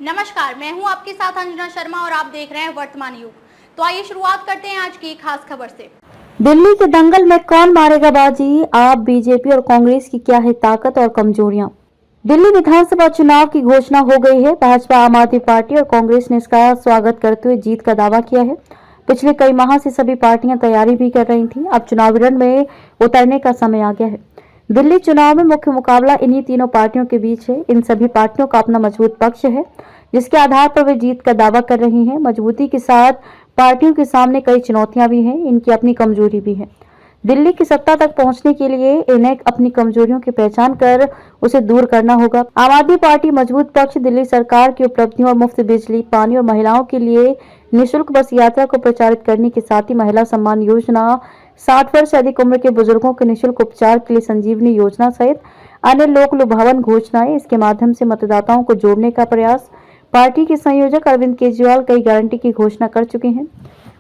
नमस्कार, मैं हूं आपके साथ अंजना शर्मा और आप देख रहे हैं वर्तमान युग। तो आइए शुरुआत करते हैं आज की खास खबर से। दिल्ली के दंगल में कौन मारेगा बाजी, आप बीजेपी और कांग्रेस की क्या है ताकत और कमजोरियां। दिल्ली विधानसभा चुनाव की घोषणा हो गई है। भाजपा, आम आदमी पार्टी और कांग्रेस ने इसका स्वागत करते हुए जीत का दावा किया है। पिछले कई माह से सभी पार्टियां तैयारी भी कर रही थीं। अब चुनावी रण में उतरने का समय आ गया है। दिल्ली चुनाव में मुख्य मुकाबला इन्हीं तीनों पार्टियों के बीच है। इन सभी पार्टियों का अपना मजबूत पक्ष है, जिसके आधार पर वे जीत का दावा कर रही हैं। मजबूती के साथ पार्टियों के सामने कई चुनौतियां भी हैं, इनकी अपनी कमजोरी भी है। दिल्ली की सत्ता तक पहुंचने के लिए इन्हें अपनी कमजोरियों की पहचान कर उसे दूर करना होगा। आम आदमी पार्टी मजबूत पक्ष दिल्ली सरकार की उपलब्धियों और मुफ्त बिजली, पानी और महिलाओं के लिए निःशुल्क बस यात्रा को प्रचारित करने के साथ ही महिला सम्मान योजना, 60 वर्ष से अधिक उम्र के बुजुर्गों के निःशुल्क उपचार के लिए संजीवनी योजना सहित अन्य लोक लुभावन घोषणाएं, इसके माध्यम से मतदाताओं को जोड़ने का प्रयास। पार्टी के संयोजक अरविंद केजरीवाल कई गारंटी की घोषणा कर चुके हैं।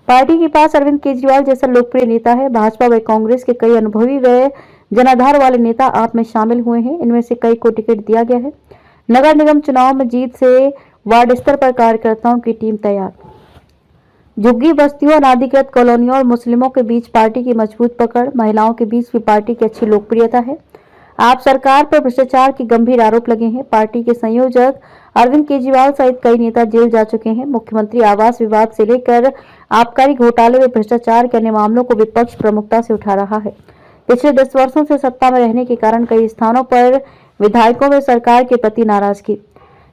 पार्टी के पास अरविंद केजरीवाल जैसा लोकप्रिय नेता है। भाजपा व कांग्रेस के कई अनुभवी व जनाधार वाले नेता आप में शामिल हुए हैं। इनमें से कई को टिकट दिया गया है। नगर निगम चुनाव में जीत से वार्ड स्तर पर कार्यकर्ताओं की टीम तैयार। झुग्गी बस्तियों, अनाधिकृत कॉलोनियों और मुस्लिमों के बीच पार्टी की मजबूत पकड़। महिलाओं के बीच भी पार्टी की अच्छी लोकप्रियता है। आप सरकार पर भ्रष्टाचार के गंभीर आरोप लगे हैं। पार्टी के संयोजक अरविंद केजरीवाल सहित कई नेता जेल जा चुके हैं। मुख्यमंत्री आवास विवाद से लेकर आबकारी घोटाले व भ्रष्टाचार के अन्य मामलों को विपक्ष प्रमुखता से उठा रहा है। पिछले 10 वर्षों से सत्ता में रहने के कारण कई स्थानों पर विधायकों में सरकार के प्रति नाराजगी।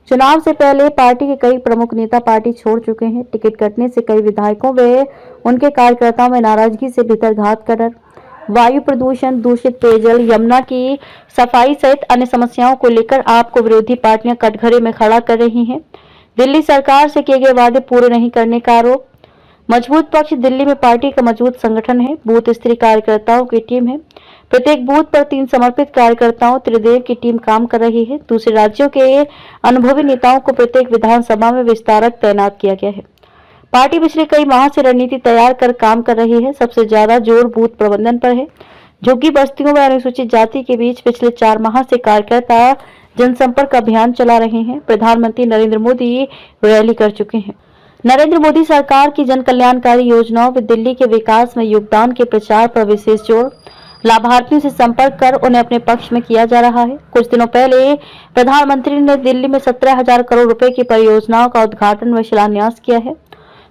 चुनाव से पहले पार्टी के कई प्रमुख नेता पार्टी छोड़ चुके हैं। टिकट कटने से कई विधायकों व उनके कार्यकर्ताओं में नाराजगी से भीतरघात का डर। वायु प्रदूषण, दूषित पेयजल, यमुना की सफाई सहित अन्य समस्याओं को लेकर आपको विरोधी पार्टियां कटघरे में खड़ा कर रही हैं। दिल्ली सरकार से किए गए वादे पूरे नहीं करने का आरोप। मजबूत पक्ष दिल्ली में पार्टी का मजबूत संगठन है। बूथ स्तरीय कार्यकर्ताओं की टीम है। प्रत्येक बूथ पर 3 समर्पित कार्यकर्ताओं त्रिदेव की टीम काम कर रही है। दूसरे राज्यों के अनुभवी नेताओं को प्रत्येक विधानसभा में विस्तारक तैनात किया गया है। पार्टी पिछले कई माह से रणनीति तैयार कर काम कर रही है। सबसे ज्यादा जोर बूथ प्रबंधन पर है। झुग्गी बस्तियों में अनुसूचित जाति के बीच पिछले 4 माह से कार्यकर्ता जनसंपर्क अभियान चला रहे हैं। प्रधानमंत्री नरेंद्र मोदी रैली कर चुके हैं। नरेंद्र मोदी सरकार की जन कल्याणकारी योजनाओं व दिल्ली के विकास में योगदान के प्रचार पर विशेष जोर। लाभार्थियों से संपर्क कर उन्हें अपने पक्ष में किया जा रहा है। कुछ दिनों पहले प्रधानमंत्री ने दिल्ली में 17,000 करोड़ रुपए की परियोजनाओं का उद्घाटन व शिलान्यास किया है।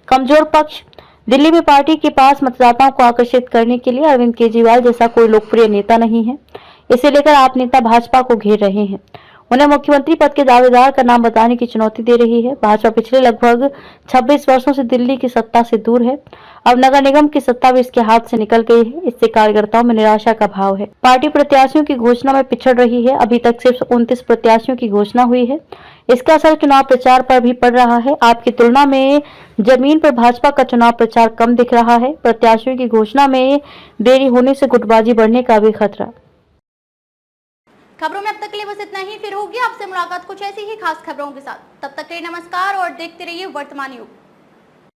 कमजोर पक्ष दिल्ली में पार्टी के पास मतदाताओं को आकर्षित करने के लिए अरविंद केजरीवाल जैसा कोई लोकप्रिय नेता नहीं है। इसे लेकर आप नेता भाजपा को घेर रहे हैं। उन्हें मुख्यमंत्री पद के दावेदार का नाम बताने की चुनौती दे रही है। भाजपा पिछले लगभग 26 वर्षों से दिल्ली की सत्ता से दूर है। अब नगर निगम की सत्ता भी इसके हाथ से निकल गई है। इससे कार्यकर्ताओं में निराशा का भाव है। पार्टी प्रत्याशियों की घोषणा में पिछड़ रही है। अभी तक सिर्फ 29 प्रत्याशियों की घोषणा हुई है। इसका असर चुनाव प्रचार पर भी पड़ रहा है। आपकी तुलना में जमीन पर भाजपा का चुनाव प्रचार कम दिख रहा है। प्रत्याशियों की घोषणा में देरी होने से गुटबाजी बढ़ने का भी खतरा। खबरों में अब तक के लिए बस इतना ही। फिर होगी आपसे मुलाकात कुछ ऐसी ही खास खबरों के साथ। तब तक के लिए नमस्कार और देखते रहिए वर्तमान युग।